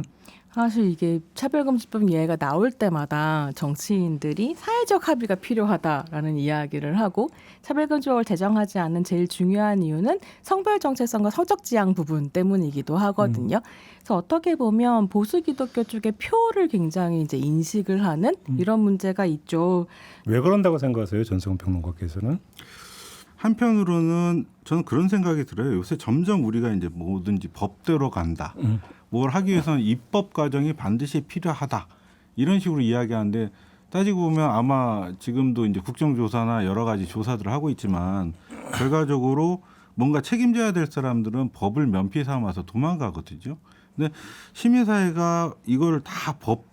S6: 사실 이게 차별금지법 이야기가 나올 때마다 정치인들이 사회적 합의가 필요하다라는 이야기를 하고 차별금지법을 제정하지 않는 제일 중요한 이유는 성별 정체성과 성적 지향 부분 때문이기도 하거든요. 그래서 어떻게 보면 보수 기독교 쪽의 표를 굉장히 이제 인식을 하는 이런 문제가 있죠.
S2: 왜 그런다고 생각하세요, 전성훈 평론가께서는?
S5: 한편으로는 저는 그런 생각이 들어요. 요새 점점 우리가 이제 뭐든지 법대로 간다. 뭘 하기 위해서는 입법 과정이 반드시 필요하다. 이런 식으로 이야기하는데 따지고 보면 아마 지금도 이제 국정조사나 여러 가지 조사들을 하고 있지만 결과적으로 뭔가 책임져야 될 사람들은 법을 면피 삼아서 도망가거든요. 근데 시민사회가 이걸 다 법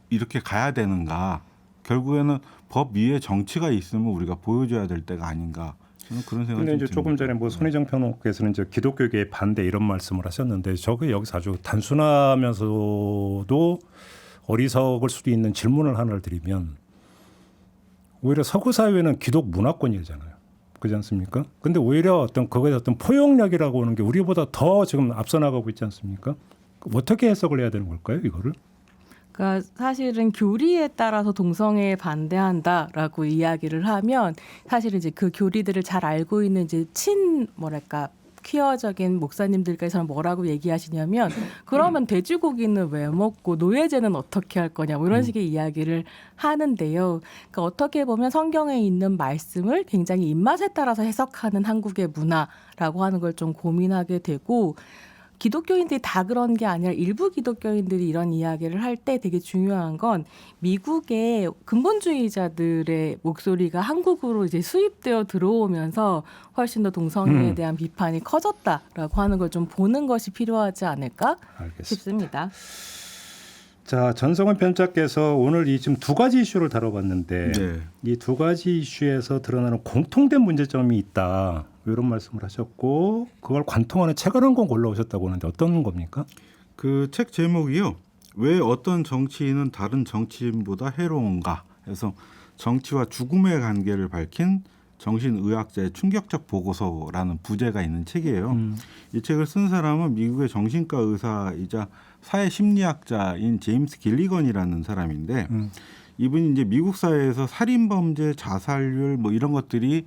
S5: 이렇게 가야 되는가? 결국에는 법 위에 정치가 있으면 우리가 보여줘야 될 때가 아닌가? 저는 그런 생각이
S2: 근데 이제
S5: 듭니다.
S2: 조금 전에 뭐 손희정 평론가께서는 이제 기독교계의 반대 이런 말씀을 하셨는데 저게 여기서 아주 단순하면서도 어리석을 수도 있는 질문을 하나를 드리면 오히려 서구 사회는 기독 문화권이잖아요. 그렇지 않습니까? 근데 오히려 어떤 그거에 어떤 포용력이라고 하는 게 우리보다 더 지금 앞서 나가고 있지 않습니까? 어떻게 해석을 해야 되는 걸까요, 이거를?
S6: 그러니까 사실은 교리에 따라서 동성애에 반대한다라고 이야기를 하면 사실 이제 그 교리들을 잘 알고 있는 이제 퀴어적인 목사님들께서는 뭐라고 얘기하시냐면 그러면 돼지고기는 왜 먹고 노예제는 어떻게 할 거냐 뭐 이런 식의 이야기를 하는데요. 그러니까 어떻게 보면 성경에 있는 말씀을 굉장히 입맛에 따라서 해석하는 한국의 문화라고 하는 걸 좀 고민하게 되고 기독교인들이 다 그런 게 아니라 일부 기독교인들이 이런 이야기를 할 때 되게 중요한 건 미국의 근본주의자들의 목소리가 한국으로 이제 수입되어 들어오면서 훨씬 더 동성애에 대한 비판이 커졌다라고 하는 걸 좀 보는 것이 필요하지 않을까 싶습니다.
S2: 자, 전성훈 편집자께서 오늘 이 지금 두 가지 이슈를 다뤄봤는데
S5: 네.
S2: 이 두 가지 이슈에서 드러나는 공통된 문제점이 있다. 이런 말씀을 하셨고 그걸 관통하는 책을 한 권 골라오셨다고 하는데 어떤 겁니까?
S5: 그 책 제목이요. 왜 어떤 정치인은 다른 정치인보다 해로운가 해서 정치와 죽음의 관계를 밝힌 정신의학자의 충격적 보고서라는 부제가 있는 책이에요. 이 책을 쓴 사람은 미국의 정신과 의사이자 사회심리학자인 제임스 길리건이라는 사람인데 이분이 이제 미국 사회에서 살인범죄, 자살률 뭐 이런 것들이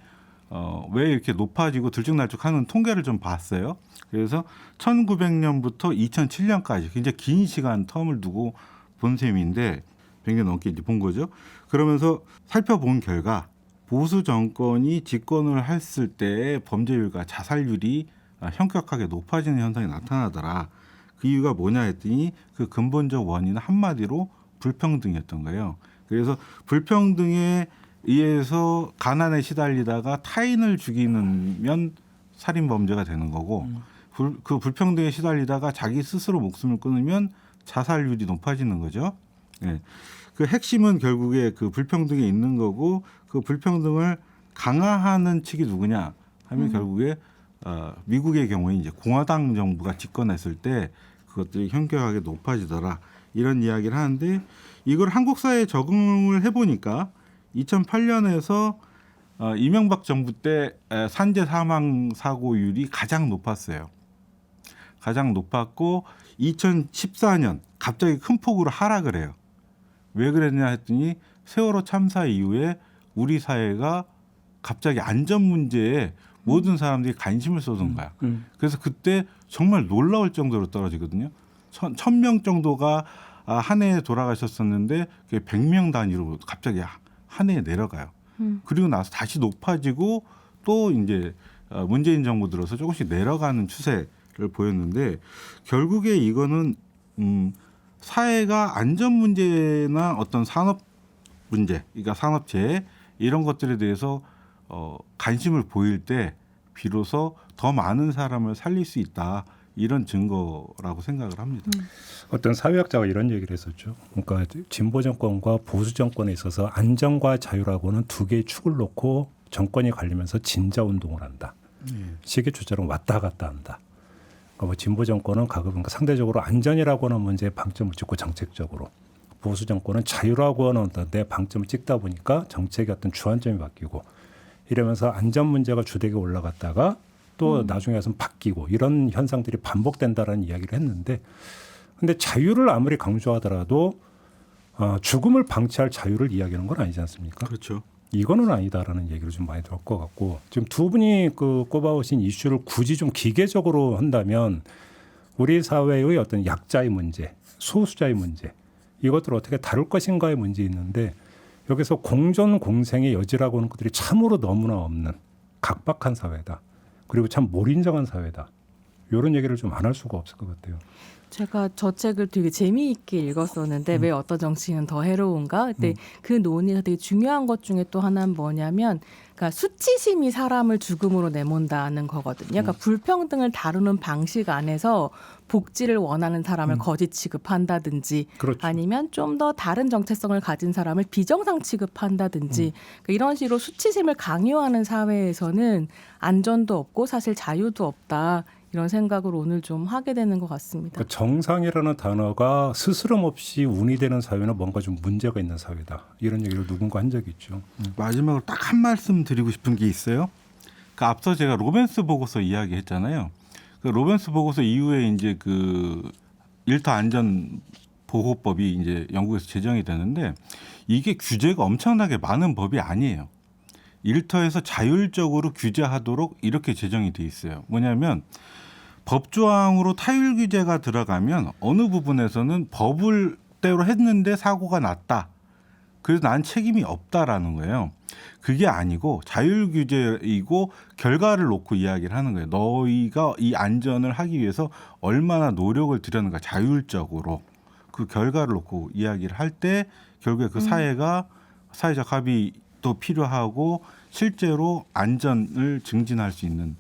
S5: 왜 이렇게 높아지고 들쭉날쭉하는 통계를 좀 봤어요. 그래서 1900년부터 2007년까지 굉장히 긴 시간 텀을 두고 본 셈인데 100년 넘게 이제 본 거죠. 그러면서 살펴본 결과 보수 정권이 집권을 했을 때 범죄율과 자살률이 현격하게 높아지는 현상이 나타나더라. 그 이유가 뭐냐 했더니 그 근본적 원인은 한마디로 불평등이었던 거예요. 그래서 불평등에 의해서 가난에 시달리다가 타인을 죽이면 살인 범죄가 되는 거고 그 불평등에 시달리다가 자기 스스로 목숨을 끊으면 자살률이 높아지는 거죠. 네. 그 핵심은 결국에 그 불평등에 있는 거고 그 불평등을 강화하는 측이 누구냐 하면 결국에 미국의 경우에 이제 공화당 정부가 집권했을 때 그것들이 현격하게 높아지더라 이런 이야기를 하는데 이걸 한국 사회에 적응을 해보니까 2008년에서 이명박 정부 때 산재 사망 사고율이 가장 높았어요. 가장 높았고 2014년 갑자기 큰 폭으로 하락을 해요. 왜 그랬냐 했더니 세월호 참사 이후에 우리 사회가 갑자기 안전 문제에 모든 사람들이 관심을 쏟은 거야. 그래서 그때 정말 놀라울 정도로 떨어지거든요. 1,000명 정도가 한 해에 돌아가셨었는데 그게 100명 단위로 갑자기 한 해에 내려가요. 그리고 나서 다시 높아지고 또 이제 문재인 정부 들어서 조금씩 내려가는 추세를 보였는데 결국에 이거는 사회가 안전 문제나 어떤 산업 문제, 그러니까 산업재해 이런 것들에 대해서 관심을 보일 때 비로소 더 많은 사람을 살릴 수 있다. 이런 증거라고 생각을 합니다.
S2: 어떤 사회학자가 이런 얘기를 했었죠. 그러니까 진보 정권과 보수 정권에 있어서 안전과 자유라고는 두 개의 축을 놓고 정권이 갈리면서 진자 운동을 한다. 시계 주자로 왔다 갔다 한다. 그러니까 뭐 진보 정권은 가끔 상대적으로 안전이라고 하는 문제에 방점을 찍고 정책적으로, 보수 정권은 자유라고 하는 데 방점을 찍다 보니까 정책의 어떤 주안점이 바뀌고 이러면서 안전 문제가 주되게 올라갔다가 또 나중에 와서는 바뀌고 이런 현상들이 반복된다라는 이야기를 했는데, 근데 자유를 아무리 강조하더라도 죽음을 방치할 자유를 이야기하는 건 아니지 않습니까?
S5: 그렇죠.
S2: 이거는 아니다라는 얘기를 좀 많이 들을 것 같고, 지금 두 분이 꼽아오신 이슈를 굳이 좀 기계적으로 한다면 우리 사회의 어떤 약자의 문제, 소수자의 문제, 이것들을 어떻게 다룰 것인가의 문제 있는데, 여기서 공존 공생의 여지라고 하는 것들이 참으로 너무나 없는 각박한 사회다. 그리고 참 몰인정한 사회다. 이런 얘기를 좀 안 할 수가 없을 것 같아요.
S6: 제가 저 책을 되게 재미있게 읽었었는데 왜 어떤 정치인은 더 해로운가? 근데 그 논의에서 되게 중요한 것 중에 또 하나는 뭐냐면, 그러니까 수치심이 사람을 죽음으로 내몬다는 거거든요. 그러니까 불평등을 다루는 방식 안에서 복지를 원하는 사람을 거짓 취급한다든지,
S2: 그렇죠.
S6: 아니면 좀 더 다른 정체성을 가진 사람을 비정상 취급한다든지, 그러니까 이런 식으로 수치심을 강요하는 사회에서는 안전도 없고 사실 자유도 없다. 이런 생각을 오늘 좀 하게 되는 것 같습니다.
S2: 그러니까 정상이라는 단어가 스스럼 없이 운이 되는 사회는 뭔가 좀 문제가 있는 사회다. 이런 얘기를 누군가 한 적이 있죠.
S5: 마지막으로 딱 한 말씀 드리고 싶은 게 있어요. 그 앞서 제가 로벤스 보고서 이야기했잖아요. 그 로벤스 보고서 이후에 이제 그 일터 안전 보호법이 이제 영국에서 제정이 되는데, 이게 규제가 엄청나게 많은 법이 아니에요. 일터에서 자율적으로 규제하도록 이렇게 제정이 돼 있어요. 뭐냐면 법조항으로 타율 규제가 들어가면 어느 부분에서는 법을 대로 했는데 사고가 났다. 그래서 난 책임이 없다라는 거예요. 그게 아니고 자율 규제이고 결과를 놓고 이야기를 하는 거예요. 너희가 이 안전을 하기 위해서 얼마나 노력을 들였는가, 자율적으로 그 결과를 놓고 이야기를 할 때 결국에 그 사회가 사회적 합의도 필요하고 실제로 안전을 증진할 수 있는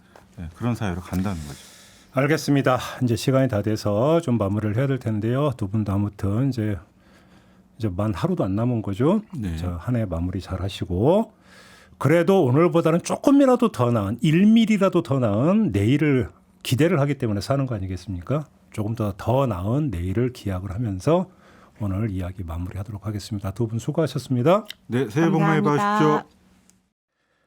S5: 그런 사회로 간다는 거죠.
S2: 알겠습니다. 이제 시간이 다 돼서 좀 마무리를 해야 될 텐데요. 두 분도 아무튼 이제 만 하루도 안 남은 거죠.
S5: 네.
S2: 한 해 마무리 잘 하시고, 그래도 오늘보다는 조금이라도 더 나은, 1mm라도 더 나은 내일을 기대를 하기 때문에 사는 거 아니겠습니까? 조금 더 나은 내일을 기약을 하면서 오늘 이야기 마무리하도록 하겠습니다. 두 분 수고하셨습니다.
S5: 네, 새해 복 많이 받으십시오.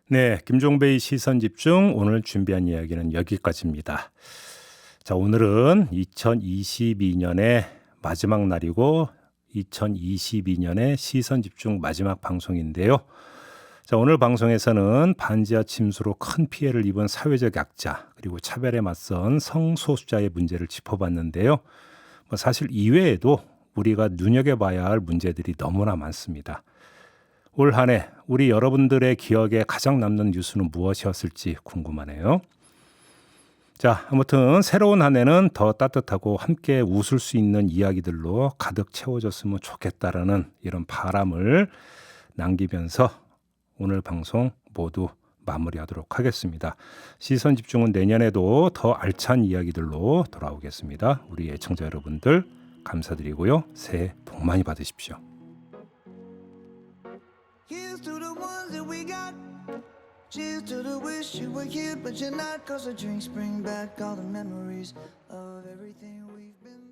S2: 네, 김종배의 시선집중, 오늘 준비한 이야기는 여기까지입니다. 자, 오늘은 2022년의 마지막 날이고 2022년의 시선집중 마지막 방송인데요. 자, 오늘 방송에서는 반지하 침수로 큰 피해를 입은 사회적 약자, 그리고 차별에 맞선 성소수자의 문제를 짚어봤는데요. 사실 이외에도 우리가 눈여겨봐야 할 문제들이 너무나 많습니다. 올 한 해 우리 여러분들의 기억에 가장 남는 뉴스는 무엇이었을지 궁금하네요. 자, 아무튼 새로운 한 해는 더 따뜻하고 함께 웃을 수 있는 이야기들로 가득 채워졌으면 좋겠다라는 이런 바람을 남기면서 오늘 방송 모두 마무리하도록 하겠습니다. 시선 집중은 내년에도 더 알찬 이야기들로 돌아오겠습니다. 우리 애청자 여러분들 감사드리고요. 새해 복 많이 받으십시오.
S14: Here's to the ones that we got. Cheers to the wish you were here, but you're not. 'Cause the drinks bring back all the memories of everything we've been